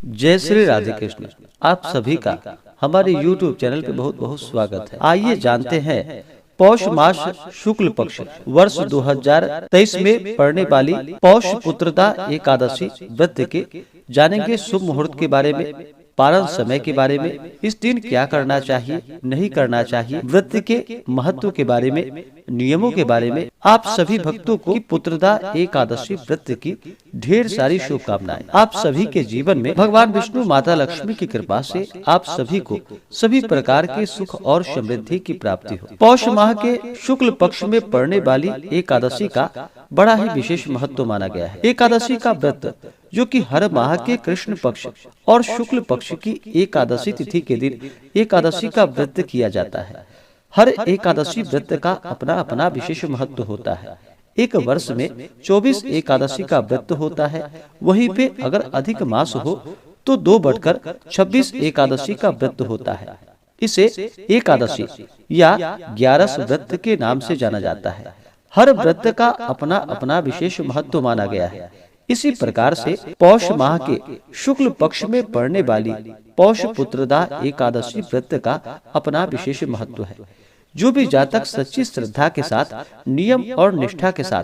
जय श्री राधे कृष्ण। आप सभी का हमारे YouTube चैनल पे बहुत बहुत स्वागत है। आइए जानते हैं पौष मास शुक्ल पक्ष वर्ष 2023 में पड़ने वाली पौष पुत्रदा एकादशी व्रत के जानेंगे शुभ मुहूर्त के बारे में, पारण समय के बारे में, इस दिन क्या करना चाहिए नहीं करना चाहिए, व्रत के महत्व के बारे में, नियमों के बारे में। आप सभी भक्तों को पुत्रदा एकादशी व्रत की ढेर सारी शुभकामनाएं। आप सभी के जीवन में भगवान विष्णु माता लक्ष्मी की कृपा से आप सभी को सभी प्रकार के सुख और समृद्धि की प्राप्ति हो। पौष माह के शुक्ल पक्ष में पड़ने वाली एकादशी का बड़ा ही विशेष महत्व माना गया है। एकादशी का व्रत जो कि हर माह के कृष्ण पक्ष और शुक्ल पक्ष की एकादशी तिथि के दिन एकादशी का व्रत किया जाता है। हर एकादशी व्रत का अपना अपना विशेष महत्व होता है। एक वर्ष में 24 एकादशी का व्रत होता है। वहीं पे अगर अधिक मास हो तो 2 बढ़कर 26 एकादशी का व्रत होता है। इसे एकादशी या 11 व्रत के नाम से जाना जाता है। हर व्रत का अपना अपना विशेष महत्व माना गया है। इसी प्रकार से पौष माह के शुक्ल पक्ष में पड़ने वाली पौष पुत्रदा एकादशी व्रत का अपना विशेष महत्व है। जो भी जातक सच्ची श्रद्धा के साथ, नियम और निष्ठा के साथ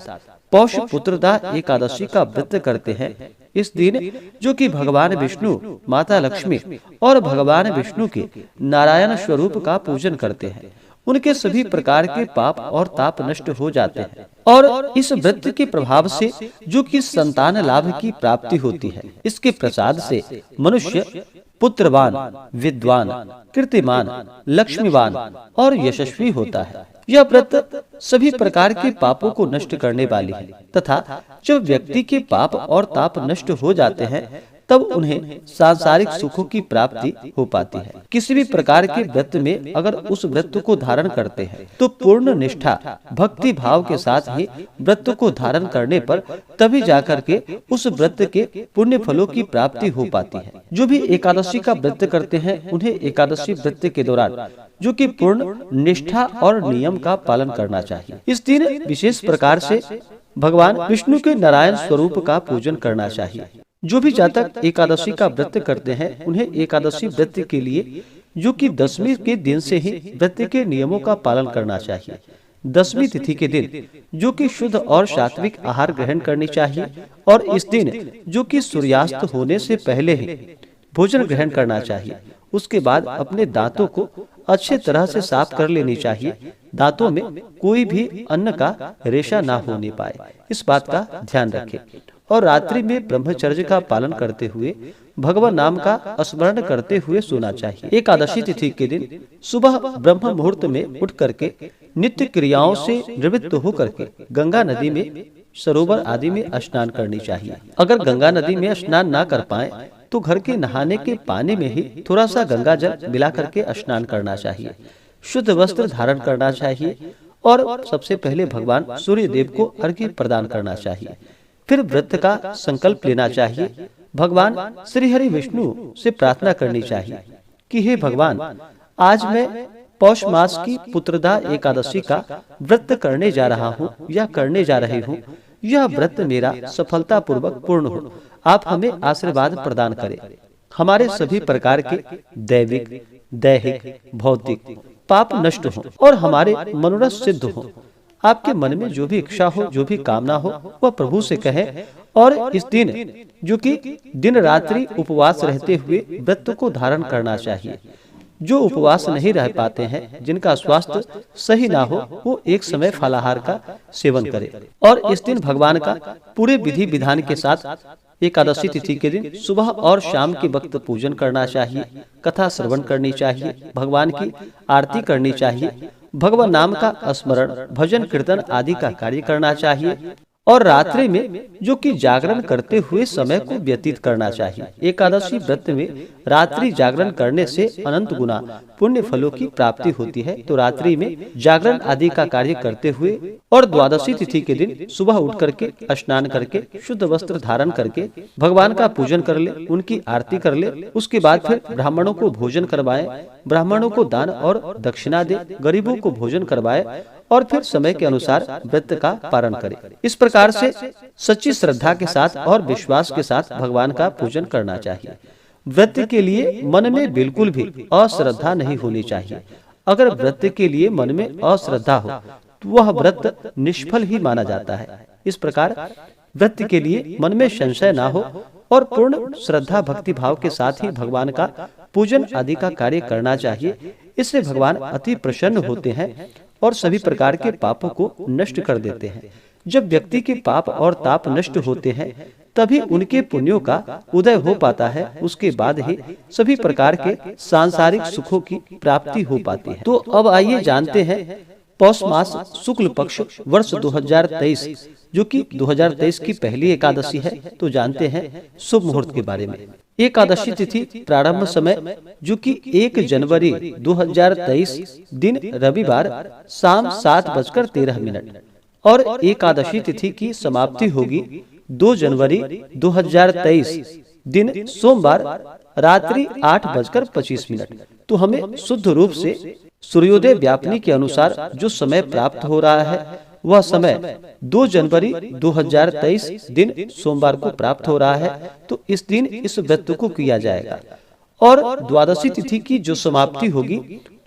पौष पुत्रदा एकादशी का व्रत करते हैं, इस दिन जो कि भगवान विष्णु, माता लक्ष्मी और भगवान विष्णु के नारायण स्वरूप का पूजन करते हैं, उनके सभी प्रकार के पाप और ताप नष्ट हो जाते हैं। और इस व्रत के प्रभाव से जो कि संतान लाभ की प्राप्ति होती है, इसके प्रसाद से मनुष्य पुत्रवान, विद्वान, कीर्तिमान, लक्ष्मीवान और यशस्वी होता है। यह व्रत सभी प्रकार के पापों को नष्ट करने वाली है तथा जब व्यक्ति के पाप और ताप नष्ट हो जाते हैं तब उन्हें सांसारिक सुखों की प्राप्ति हो पाती है। किसी भी प्रकार के व्रत में अगर उस व्रत को धारण करते हैं तो पूर्ण निष्ठा, भक्ति भाव के साथ ही व्रत को धारण करने पर तभी जाकर के उस व्रत के पुण्य फलों की प्राप्ति हो पाती है। जो भी एकादशी का व्रत करते हैं उन्हें एकादशी व्रत के दौरान जो कि पूर्ण निष्ठा और नियम का पालन करना चाहिए। इस दिन विशेष प्रकार से भगवान विष्णु के नारायण स्वरूप का पूजन करना चाहिए। जो भी जातक एकादशी का व्रत करते हैं उन्हें एकादशी व्रत के लिए जो कि 10वीं के दिन से ही व्रत के नियमों का पालन करना चाहिए। 10वीं तिथि के दिन जो कि शुद्ध और सात्विक आहार ग्रहण करनी चाहिए और इस दिन जो कि सूर्यास्त होने से पहले ही भोजन ग्रहण करना चाहिए। उसके बाद अपने दांतों को अच्छे तरह से साफ कर लेनी चाहिए। दांतों में कोई भी अन्न का रेशा ना होने पाए, इस बात का ध्यान रखें। और रात्रि में ब्रह्मचर्य का पालन करते हुए भगवान नाम का स्मरण करते हुए सोना चाहिए। एकादशी तिथि के दिन सुबह ब्रह्म मुहूर्त में उठ करके नित्य क्रियाओं से निवृत्त होकर के गंगा नदी में, सरोवर आदि में स्नान करनी चाहिए। अगर गंगा नदी में स्नान ना कर पाए तो घर के नहाने के पानी में ही थोड़ा सा गंगा जल मिला करके स्नान करना चाहिए। शुद्ध वस्त्र धारण करना चाहिए और सबसे पहले भगवान सूर्य देव को अर्घ्य प्रदान करना चाहिए। फिर व्रत का संकल्प लेना चाहिए। भगवान श्री हरि विष्णु से प्रार्थना करनी चाहिए कि हे भगवान, आज मैं पौष मास की पुत्रदा एकादशी का व्रत करने जा रहा हूँ या करने जा रही हूँ। यह व्रत मेरा सफलता पूर्वक पूर्ण हो। आप हमें आशीर्वाद प्रदान करें। हमारे सभी प्रकार के दैविक, दैहिक, भौतिक पाप नष्ट हो और हमारे मनोरथ सिद्ध हो। आपके मन में जो भी इच्छा हो, जो भी कामना हो, वह प्रभु से कहें। और इस दिन जो कि दिन रात्रि उपवास रहते हुए व्रत को धारण करना चाहिए। जो उपवास नहीं रह पाते हैं, जिनका स्वास्थ्य सही ना हो, वो एक समय फलाहार का सेवन करें। और इस दिन भगवान का पूरे विधि विधान के साथ एकादशी तिथि के दिन सुबह और शाम के वक्त पूजन करना चाहिए, कथा श्रवण करनी चाहिए, भगवान की आरती करनी चाहिए, भगवान नाम का स्मरण, भजन कीर्तन आदि का कार्य करना चाहिए और रात्रि में जो कि जागरण करते हुए समय को व्यतीत करना चाहिए। एकादशी व्रत में रात्रि जागरण करने से अनंत गुना पुण्य फलों की प्राप्ति होती है। तो रात्रि में जागरण आदि का कार्य करते हुए और द्वादशी तिथि के दिन सुबह उठ करके स्नान करके शुद्ध वस्त्र धारण करके भगवान का पूजन कर ले, उनकी आरती कर ले। उसके बाद फिर ब्राह्मणों को भोजन करवाएं, ब्राह्मणों को दान और दक्षिणा दे, गरीबों को भोजन करवाए और फिर समय के अनुसार व्रत का पारण करें। इस प्रकार से सच्ची श्रद्धा के साथ और विश्वास के साथ भगवान का पूजन करना चाहिए। व्रत के लिए मन में बिल्कुल भी अश्रद्धा नहीं होनी चाहिए। अगर व्रत के लिए मन में अश्रद्धा हो तो वह व्रत निष्फल ही माना जाता है। इस प्रकार व्रत के लिए मन में संशय ना हो और पूर्ण श्रद्धा भक्ति भाव के साथ ही भगवान का पूजन आदि का कार्य करना चाहिए। इससे भगवान अति प्रसन्न होते हैं और सभी प्रकार के पापों को नष्ट कर देते हैं। जब व्यक्ति के पाप और ताप नष्ट होते हैं तभी उनके पुण्यों का उदय हो पाता है। उसके बाद ही सभी प्रकार के सांसारिक सुखों की प्राप्ति हो पाती है। तो अब आइए जानते हैं पौष मास शुक्ल पक्ष वर्ष 2023 जो कि 2023 की पहली एकादशी है, तो जानते हैं शुभ मुहूर्त के बारे में। एकादशी तिथि प्रारंभ समय जो कि 1 जनवरी 2023 दिन रविवार शाम 7:13 और एकादशी तिथि की समाप्ति होगी 2 जनवरी 2023 दिन सोमवार रात्रि 8:25। तो हमें शुद्ध रूप से सूर्योदय व्यापनी के अनुसार जो समय प्राप्त हो रहा है वह समय 2 जनवरी 2023 दिन सोमवार को प्राप्त हो रहा है। तो इस दिन इस व्रत को किया जाएगा और द्वादशी तिथि की जो समाप्ति होगी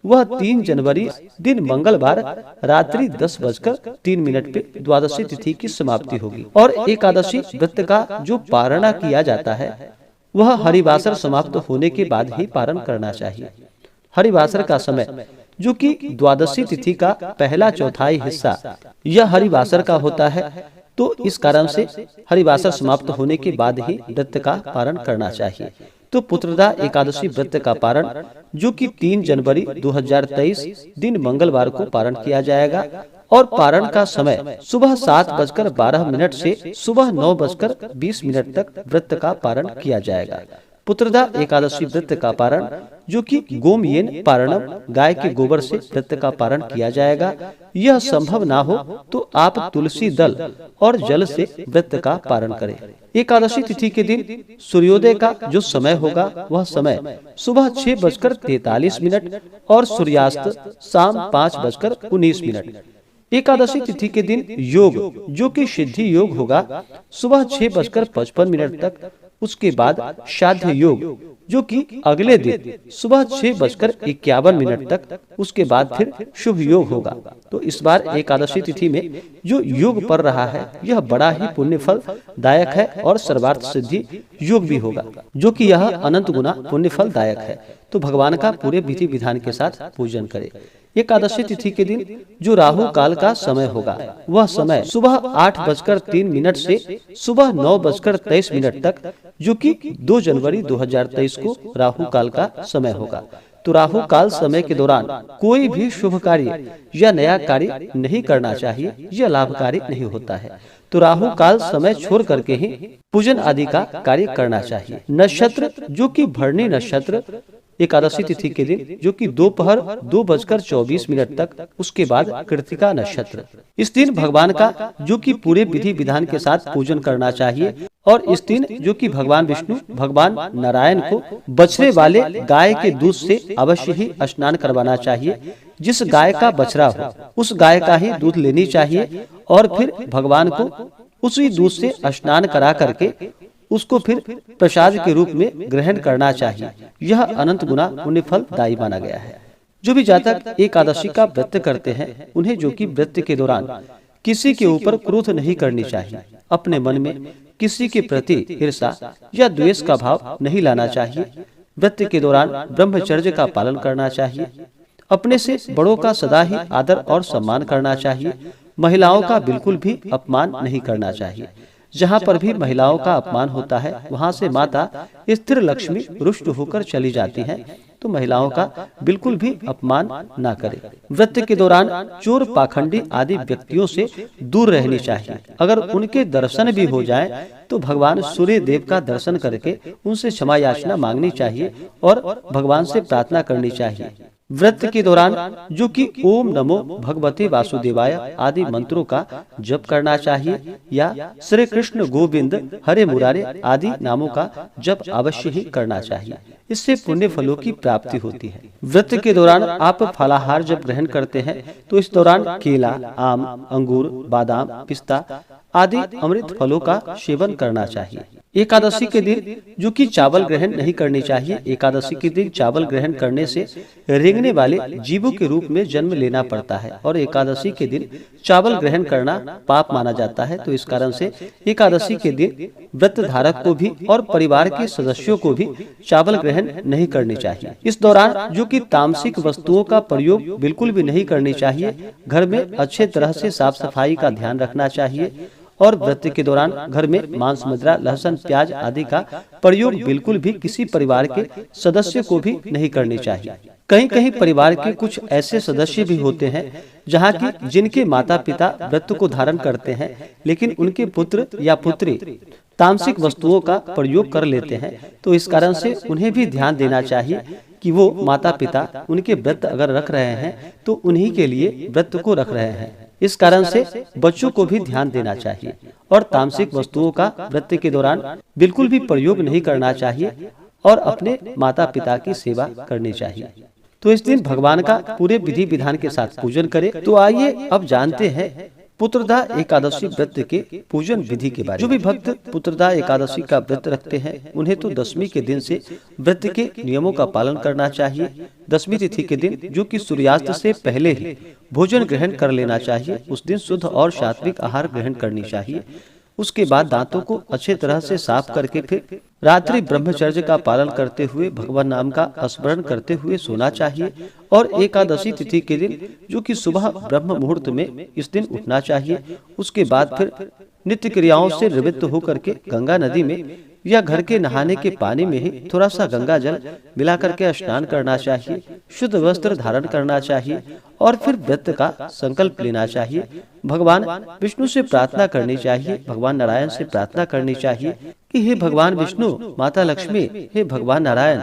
वह 3 जनवरी दिन मंगलवार रात्रि 10:03 पे द्वादशी तिथि की समाप्ति होगी। और एकादशी व्रत का जो पारणा किया जाता है वह हरिवासर समाप्त होने के बाद ही पारण करना चाहिए। हरिवासर का समय जो कि द्वादशी तिथि का पहला चौथाई हिस्सा यह हरिवासर का होता है। तो इस कारण से हरिवासर समाप्त होने के बाद ही व्रत का पारण करना चाहिए। तो पुत्रदा एकादशी व्रत का पारण जो कि 3 जनवरी 2023 दिन मंगलवार को पारण किया जाएगा और पारण का समय सुबह 7:12 से सुबह 9:20 तक व्रत का पारण किया जाएगा। पुत्रदा एकादशी व्रत का पारण जो कि गोमयेन पारणम गाय के गोबर से व्रत का पारण किया जाएगा। यह संभव ना हो तो आप तुलसी दल और जल से व्रत का पारण करें। एकादशी तिथि के दिन सूर्योदय का जो समय होगा वह समय सुबह 6:43 और सूर्यास्त शाम 5:19। एकादशी तिथि के दिन योग जो कि सिद्धि योग होगा सुबह 6:55 तक। उसके बाद श्राद्ध योग जो कि अगले दिन सुबह 6:51 तक। उसके बाद फिर शुभ योग होगा। तो इस बार एकादशी तिथि में जो योग पड़ रहा है यह बड़ा ही पुण्य फल दायक है और सर्वार्थ सिद्धि योग भी होगा जो कि यह अनंत गुना पुण्य फल दायक है। तो भगवान का पूरे विधि विधान के साथ पूजन करें। एकादशी तिथि के दिन जो राहु काल का समय होगा वह समय सुबह 8:03 से सुबह 9:23 तक जो कि 2 जनवरी 2023 को राहु काल का समय होगा। तो राहु काल समय के दौरान कोई भी शुभ कार्य या नया कार्य नहीं करना चाहिए, यह लाभकारी नहीं होता है। तो राहु काल समय छोड़ करके ही पूजन आदि का कार्य करना चाहिए। नक्षत्र जो कि भरणी नक्षत्र एकादशी तिथि के दिन जो कि दोपहर 2:24 तक। उसके बाद कृतिका नक्षत्र। इस दिन भगवान का जो कि पूरे विधि विधान के साथ पूजन करना चाहिए। और इस दिन जो कि भगवान विष्णु भगवान नारायण को बछड़े वाले गाय के दूध से अवश्य ही स्नान करवाना चाहिए। जिस गाय का बछड़ा हो उस गाय का ही दूध लेनी चाहिए और फिर भगवान को उसी दूध से स्नान करा करके उसको फिर प्रसाद के रूप में ग्रहण करना चाहिए। यह अनंत गुना पुण्य फल दायी माना गया है। जो भी जातक एकादशी का व्रत करते हैं उन्हें जो कि व्रत के दौरान किसी के ऊपर क्रोध नहीं करनी चाहिए। अपने मन में किसी के प्रति ईर्ष्या या द्वेष का भाव नहीं लाना चाहिए। व्रत के दौरान ब्रह्मचर्य का पालन करना चाहिए। अपने से बड़ों का सदा ही आदर और सम्मान करना चाहिए। महिलाओं का बिल्कुल भी अपमान नहीं करना चाहिए। जहाँ पर भी महिलाओं का अपमान होता है वहाँ से माता स्थिर लक्ष्मी रुष्ट होकर चली जाती हैं। तो महिलाओं का बिल्कुल भी अपमान ना करें। व्रत के दौरान चोर पाखंडी आदि व्यक्तियों से दूर रहनी चाहिए। अगर उनके दर्शन भी हो जाए तो भगवान सूर्य देव का दर्शन करके उनसे क्षमा याचना मांगनी चाहिए और भगवान से प्रार्थना करनी चाहिए। व्रत के दौरान जो कि ओम नमो भगवते वासुदेवाय आदि मंत्रों का जप करना चाहिए या श्री कृष्ण गोविंद हरे मुरारे आदि नामों का जप अवश्य ही करना चाहिए। इससे पुण्य फलों की प्राप्ति होती है। व्रत के दौरान आप फलाहार जब ग्रहण करते हैं तो इस दौरान केला, आम, अंगूर, बादाम, पिस्ता आदि अमृत फलों का सेवन करना चाहिए। एकादशी के दिन जो कि चावल ग्रहण नहीं करनी चाहिए। एकादशी के दिन चावल ग्रहण करने से रेंगने वाले जीवों के रूप में जन्म लेना पड़ता है और एकादशी के दिन चावल ग्रहण करना पाप माना जाता है। तो इस कारण से एकादशी के दिन व्रत धारक को भी और परिवार के सदस्यों को भी चावल ग्रहण नहीं करनी चाहिए। इस दौरान जो कि तामसिक वस्तुओं का प्रयोग बिल्कुल भी नहीं करनी चाहिए। घर में अच्छे तरह से साफ सफाई का ध्यान रखना चाहिए और व्रत के दौरान घर में मांस, मदिरा, लहसुन, प्याज आदि का प्रयोग बिल्कुल भी किसी परिवार के सदस्य को भी नहीं करनी चाहिए। कहीं कहीं परिवार के कुछ ऐसे सदस्य भी होते हैं जहाँ की जिनके माता पिता व्रत को धारण करते हैं, लेकिन उनके पुत्र या पुत्री तामसिक वस्तुओं का प्रयोग कर लेते हैं। तो इस कारण से उन्हें भी ध्यान देना चाहिए कि वो माता पिता उनके व्रत अगर रख रहे हैं तो उन्हीं के लिए व्रत को रख रहे हैं। इस कारण से बच्चों को भी ध्यान देना चाहिए और तामसिक वस्तुओं का व्रत के दौरान बिल्कुल भी प्रयोग नहीं करना चाहिए और अपने माता पिता की सेवा करनी चाहिए। तो इस दिन भगवान का पूरे विधि विधान के साथ पूजन करें। तो आइए अब जानते हैं पुत्रदा एकादशी व्रत के पूजन विधि के बारे में। जो भी भक्त पुत्रदा एकादशी का व्रत रखते हैं उन्हें तो दशमी के दिन से व्रत के नियमों का पालन करना चाहिए। दशमी तिथि के दिन जो कि सूर्यास्त से पहले ही भोजन ग्रहण कर लेना चाहिए। उस दिन शुद्ध और सात्विक आहार ग्रहण करनी चाहिए। उसके बाद दांतों को अच्छे तरह से साफ करके फिर रात्रि ब्रह्मचर्य का पालन करते हुए भगवान नाम का स्मरण करते हुए सोना चाहिए। और एकादशी तिथि के दिन जो कि सुबह ब्रह्म मुहूर्त में इस दिन उठना चाहिए। उसके बाद फिर नित्य क्रियाओं से निवृत्त होकर के गंगा नदी में या घर के नहाने के पानी में ही थोड़ा सा गंगा जल मिला करके स्नान करना चाहिए। शुद्ध वस्त्र धारण करना चाहिए और फिर व्रत का संकल्प लेना चाहिए। भगवान विष्णु से प्रार्थना करनी चाहिए, भगवान नारायण से प्रार्थना करनी चाहिए कि हे भगवान विष्णु, माता लक्ष्मी, हे भगवान नारायण,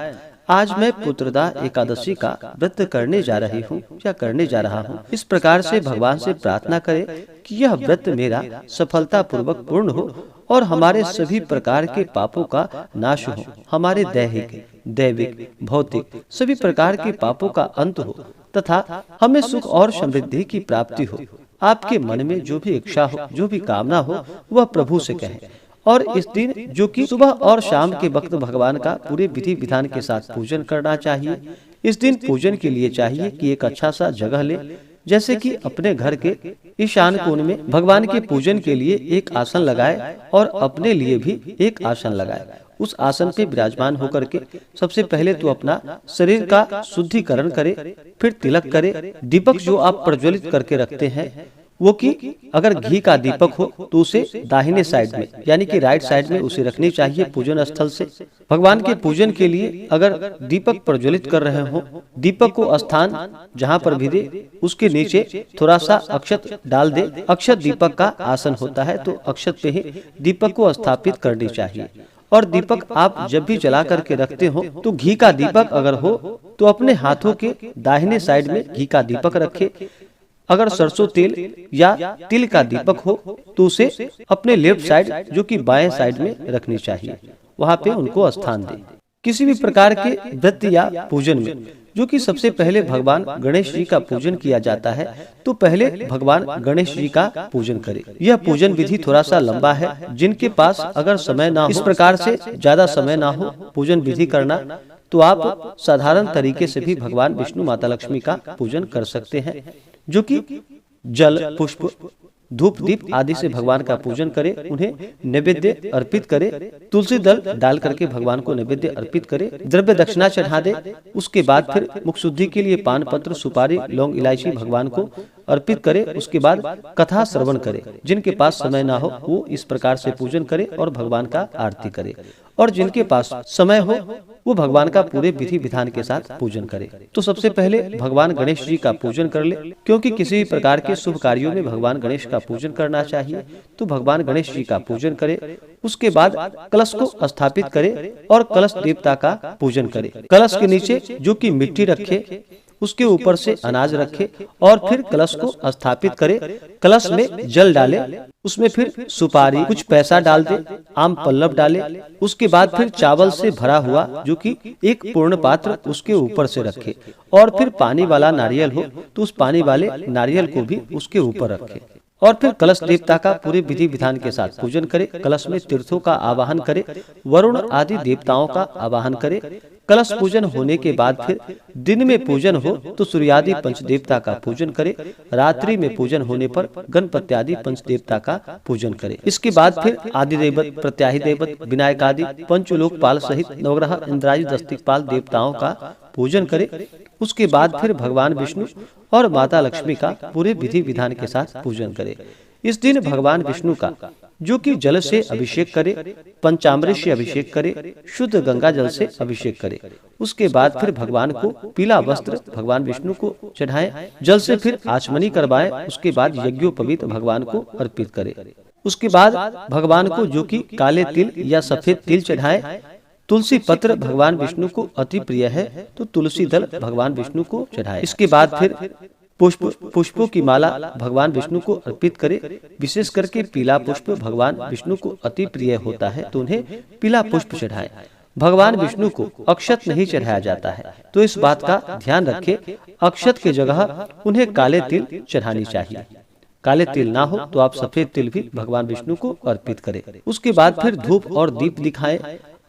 आज मैं पुत्रदा एकादशी का व्रत करने जा रही हूँ या करने जा रहा हूँ। इस प्रकार से भगवान से प्रार्थना करें कि यह व्रत मेरा सफलता पूर्वक पूर्ण हो और हमारे सभी प्रकार के पापों का नाश हो, हमारे दैहिक, दैविक, भौतिक सभी प्रकार के पापों का अंत हो तथा हमें सुख और समृद्धि की प्राप्ति हो। आपके मन में जो भी इच्छा हो, जो भी कामना हो, वह प्रभु से कहें। और इस दिन जो कि सुबह और शाम के वक्त भगवान का पूरे विधि विधान के साथ पूजन करना चाहिए। इस दिन पूजन के लिए चाहिए कि एक अच्छा सा जगह ले, जैसे कि अपने घर के ईशान कोण में भगवान के पूजन के लिए एक आसन लगाए और अपने लिए भी एक आसन लगाए। उस आसन पे विराजमान होकर के सबसे पहले तो अपना शरीर का शुद्धिकरण करे, फिर तिलक करे। दीपक जो आप प्रज्वलित करके रखते हैं वो कि अगर घी का दीपक हो तो उसे दाहिने साइड में यानी कि राइट साइड में उसे रखनी चाहिए पूजन स्थल से। भगवान के पूजन के लिए अगर दीपक प्रज्वलित कर रहे हो, दीपक को स्थान जहाँ पर भी दे उसके नीचे थोड़ा सा अक्षत डाल दे। अक्षत दीपक का आसन होता है, तो अक्षत पे ही दीपक को स्थापित करनी चाहिए। और दीपक आप जब भी जला करके रखते हो तो घी का दीपक अगर हो तो अपने हाथों के दाहिने साइड में घी का दीपक रखे। अगर सरसों तेल या तिल का दीपक हो तो उसे अपने लेफ्ट साइड जो कि बाएं साइड में रखनी चाहिए, वहां पे उनको स्थान दें। किसी भी प्रकार के व्रत या पूजन में जो कि सबसे पहले भगवान गणेश जी का पूजन किया जाता है, तो पहले भगवान गणेश जी का पूजन करें। यह पूजन विधि थोड़ा सा लंबा है। जिनके पास अगर समय ना हो, इस प्रकार से ज्यादा समय ना हो पूजन विधि करना, तो आप साधारण तरीके से भी भगवान विष्णु, माता लक्ष्मी का पूजन कर सकते हैं। जो कि जल, पुष्प, धूप, दीप आदि से भगवान का पूजन करें, उन्हें नैवेद्य अर्पित करें। तुलसी दल डाल करके भगवान को नैवेद्य अर्पित करें, द्रव्य दक्षिणा चढ़ा दे। उसके बाद फिर मुख शुद्धि के लिए पान पत्र, सुपारी, लौंग, इलायची भगवान को अर्पित करें। उसके बाद कथा श्रवण करें। जिनके पास समय ना हो वो इस प्रकार से पूजन करें और भगवान का आरती करें, और जिनके पास समय हो वो भगवान का पूरे विधि विधान के साथ पूजन करे। तो सबसे पहले भगवान गणेश जी का पूजन कर ले, क्योंकि किसी भी प्रकार के शुभ कार्यों में भगवान गणेश का पूजन करना चाहिए। तो भगवान गणेश जी का पूजन करे। उसके बाद कलश को स्थापित करे और कलश देवता का पूजन करे। कलश के नीचे जो कि मिट्टी रखे, उसके ऊपर से अनाज रखे और फिर कलश को स्थापित करे। कलश में जल डाले, उसमें फिर सुपारी, कुछ पैसा डाल दे, आम पल्लव डाले। उसके बाद फिर चावल से भरा हुआ जो कि एक पूर्ण पात्र उसके ऊपर से रखे, और फिर पानी वाला नारियल हो तो उस पानी वाले नारियल को भी उसके ऊपर रखे। और फिर कलश देवता का पूरे विधि विधान के साथ पूजन करे। कलश में तीर्थों का आवाहन करे, वरुण आदि देवताओं का आवाहन करे। कलश पूजन होने के बाद फिर दिन में पूजन हो तो सूर्यादि पंच देवता का पूजन करे। रात्रि में पूजन होने पर गणपति आदि पंच देवता का पूजन करे। इसके बाद फिर आदि देवत, प्रत्याही देवत, विनायक आदि पंचलोकपाल सहित नवग्रह इंद्रादि दस्तिकपाल देवताओं का पूजन करे। उसके बाद फिर भगवान विष्णु और माता लक्ष्मी का पूरे विधि विधान के साथ पूजन करे। इस दिन भगवान विष्णु का जो कि जल से अभिषेक करे, पंचामृत से अभिषेक करे, शुद्ध गंगा जल से अभिषेक करे। उसके बाद फिर भगवान को पीला वस्त्र भगवान विष्णु को चढ़ाए, जल से फिर आचमनी करवाए। उसके बाद यज्ञोपवीत भगवान को अर्पित करे। उसके बाद भगवान को जो कि काले तिल या सफेद तिल चढ़ाए। तुलसी पत्र भगवान विष्णु को अति प्रिय है तो तुलसी दल भगवान विष्णु को चढ़ाए। इसके बाद फिर पुष्पों की माला भगवान विष्णु को अर्पित करे। विशेष करके पीला पुष्प भगवान विष्णु को अति प्रिय होता है तो उन्हें पीला पुष्प चढ़ाएं। भगवान विष्णु को अक्षत नहीं चढ़ाया जाता है तो इस बात का ध्यान रखें। अक्षत के जगह उन्हें काले तिल चढ़ानी चाहिए। काले तिल ना हो तो आप सफेद तिल भी भगवान विष्णु को अर्पित करें। उसके बाद फिर धूप और दीप दिखाएं।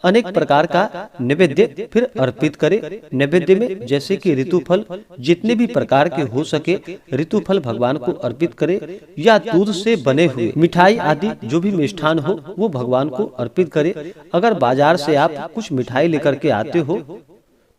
अनेक प्रकार का नैवेद्य फिर अर्पित करे। नैवेद्य में जैसे कि ऋतुफल, जितने भी प्रकार के हो सके ऋतुफल भगवान को अर्पित करे, या दूध से बने हुए मिठाई आदि जो भी मिष्ठान हो वो भगवान को अर्पित करे। अगर बाजार से आप कुछ मिठाई लेकर के आते हो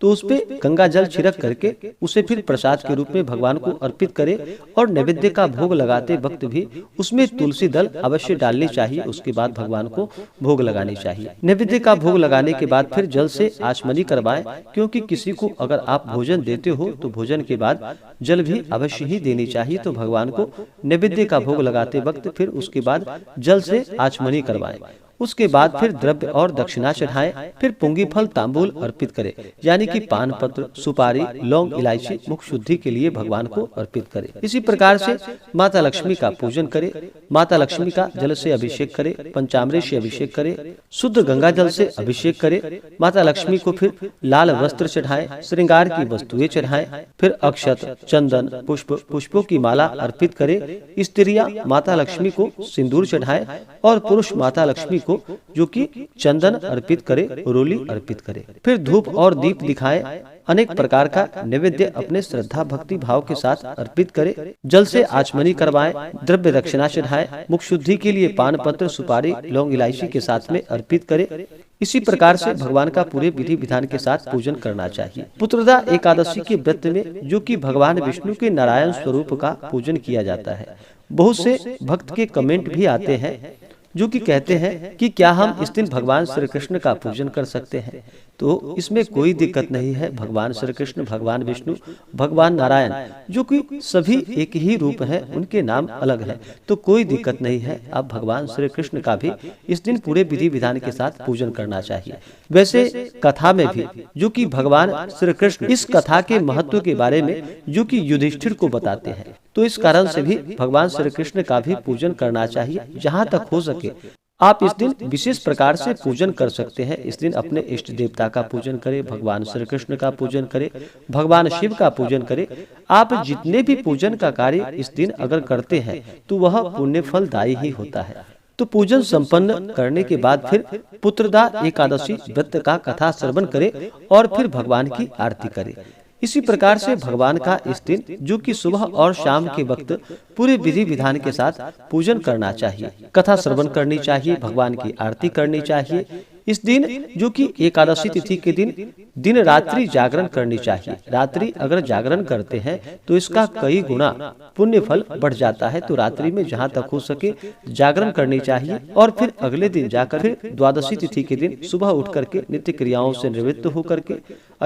तो उस पे गंगा जल छिड़क करके उसे फिर प्रसाद के रूप में भगवान को अर्पित करे। और नैवेद्य का भोग लगाते वक्त भी उसमें तुलसी दल अवश्य डालनी चाहिए। उसके बाद भगवान को भोग लगानी चाहिए। नैवेद्य का भोग लगाने के बाद फिर जल से आचमनी करवाएं, क्योंकि किसी को अगर आप भोजन देते हो तो भोजन के बाद जल भी अवश्य ही देनी चाहिए। तो भगवान को नैवेद्य का भोग लगाते वक्त फिर उसके बाद जल से आचमनी करवाएं। उसके बाद फिर द्रव्य और दक्षिणा चढ़ाएं। फिर पुंगी फल तांबूल अर्पित करें, यानी कि पान पत्र, सुपारी, लौंग, इलायची मुख शुद्धि के लिए भगवान को अर्पित करें। इसी प्रकार से माता लक्ष्मी का पूजन करें। माता लक्ष्मी का जल से अभिषेक करें, पंचामृत से अभिषेक करें, शुद्ध गंगा जल से अभिषेक करें। माता लक्ष्मी को फिर लाल वस्त्र चढ़ाएं, श्रृंगार की वस्तुएं चढ़ाएं। फिर अक्षत, चंदन, पुष्पों की माला अर्पित करें। स्त्रियां माता लक्ष्मी को सिंदूर चढ़ाएं और पुरुष माता लक्ष्मी को जो कि चंदन अर्पित करे, रोली अर्पित करे। फिर धूप और दीप दिखाए। अनेक प्रकार का नैवेद्य अपने श्रद्धा भक्ति भाव के साथ अर्पित करे। जल से आचमनी करवाएं, द्रव्य दक्षिणा चढ़ाएं। मुख शुद्धि के लिए पान पत्र, सुपारी, लौंग, इलायची के साथ में अर्पित करे। इसी प्रकार से भगवान का पूरे विधि विधान के साथ पूजन करना चाहिए। पुत्रदा एकादशी के व्रत में जो कि भगवान विष्णु के नारायण स्वरूप का पूजन किया जाता है, बहुत से भक्त के कमेंट भी आते हैं जो कि कहते हैं कि क्या हम इस दिन भगवान श्री कृष्ण का पूजन कर सकते हैं। तो इसमें कोई दिक्कत नहीं है। भगवान श्री कृष्ण, भगवान विष्णु, भगवान नारायण जो कि सभी एक ही रूप है, उनके नाम अलग है, तो कोई दिक्कत नहीं है। आप भगवान श्री कृष्ण का भी इस दिन पूरे विधि विधान के साथ पूजन करना चाहिए। वैसे कथा में भी जो कि भगवान श्री कृष्ण इस कथा के महत्व के बारे में जो कि युधिष्ठिर को बताते हैं, तो इस कारण से भी भगवान श्री कृष्ण का भी पूजन करना चाहिए। जहाँ तक हो सके आप इस दिन विशेष प्रकार से पूजन कर सकते हैं। इस दिन अपने इष्ट देवता का पूजन करें, भगवान श्री कृष्ण का पूजन करें, भगवान शिव का पूजन करें। आप जितने भी पूजन का कार्य इस दिन अगर करते हैं तो वह पुण्य फलदायी ही होता है। तो पूजन संपन्न करने के बाद फिर पुत्रदा एकादशी व्रत का कथा श्रवण करें और फिर भगवान की आरती करें। इसी प्रकार से भगवान का इस दिन जो कि सुबह और शाम के वक्त पूरे विधि विधान के साथ पूजन करना चाहिए। कथा श्रवण करनी चाहिए, भगवान की आरती करनी चाहिए। इस दिन जो कि एकादशी तिथि के दिन रात्रि जागरण करनी चाहिए। रात्रि अगर जागरण करते हैं तो इसका कई गुना पुण्य फल बढ़ जाता है। तो रात्रि में जहाँ तक हो सके जागरण करनी चाहिए और फिर अगले दिन जाकर फिर द्वादशी तिथि के दिन सुबह उठ करके नित्य क्रियाओं से निवृत्त होकर के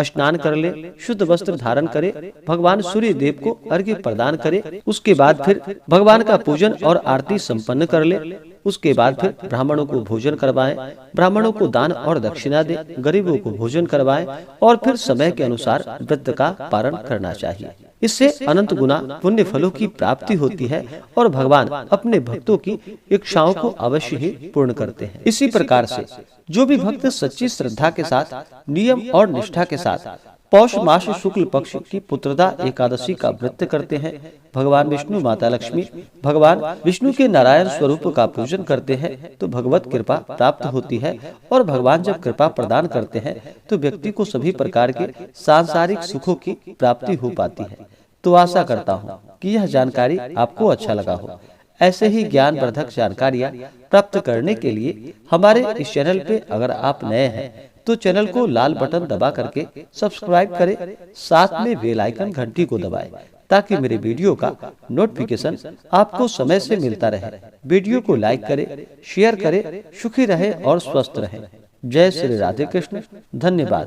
स्नान कर ले, शुद्ध वस्त्र धारण करे, भगवान सूर्य देव को अर्घ्य प्रदान करे। उसके बाद फिर भगवान का पूजन और आरती संपन्न कर ले। उसके बाद फिर ब्राह्मणों को भोजन करवाएं, ब्राह्मणों को दान और दक्षिणा दें, गरीबों को भोजन करवाएं और फिर समय के अनुसार व्रत का पालन करना चाहिए। इससे अनंत गुना पुण्य फलों की प्राप्ति होती है और भगवान अपने भक्तों की इच्छाओं को अवश्य ही पूर्ण करते हैं। इसी प्रकार से जो भी भक्त सच्ची श्रद्धा के साथ, नियम और निष्ठा के साथ पौष मास शुक्ल पक्ष की पुत्रदा एकादशी का व्रत करते हैं। भगवान विष्णु, माता लक्ष्मी, भगवान विष्णु के नारायण स्वरूप का पूजन करते हैं तो भगवत कृपा प्राप्त होती है। और भगवान जब कृपा प्रदान करते हैं तो व्यक्ति को सभी प्रकार के सांसारिक सुखों की प्राप्ति हो पाती है। तो आशा करता हूँ कि यह जानकारी आपको अच्छा लगा हो। ऐसे ही ज्ञानवर्धक जानकारियाँ प्राप्त करने के लिए हमारे इस चैनल पे अगर आप नए हैं तो चैनल को लाल बटन दबा करके सब्सक्राइब करें, साथ में बेल आइकन घंटी को दबाएं ताकि मेरे वीडियो का नोटिफिकेशन आपको समय से मिलता रहे। वीडियो को लाइक करें, शेयर करें, सुखी रहें और स्वस्थ रहें। जय श्री राधे कृष्ण। धन्यवाद।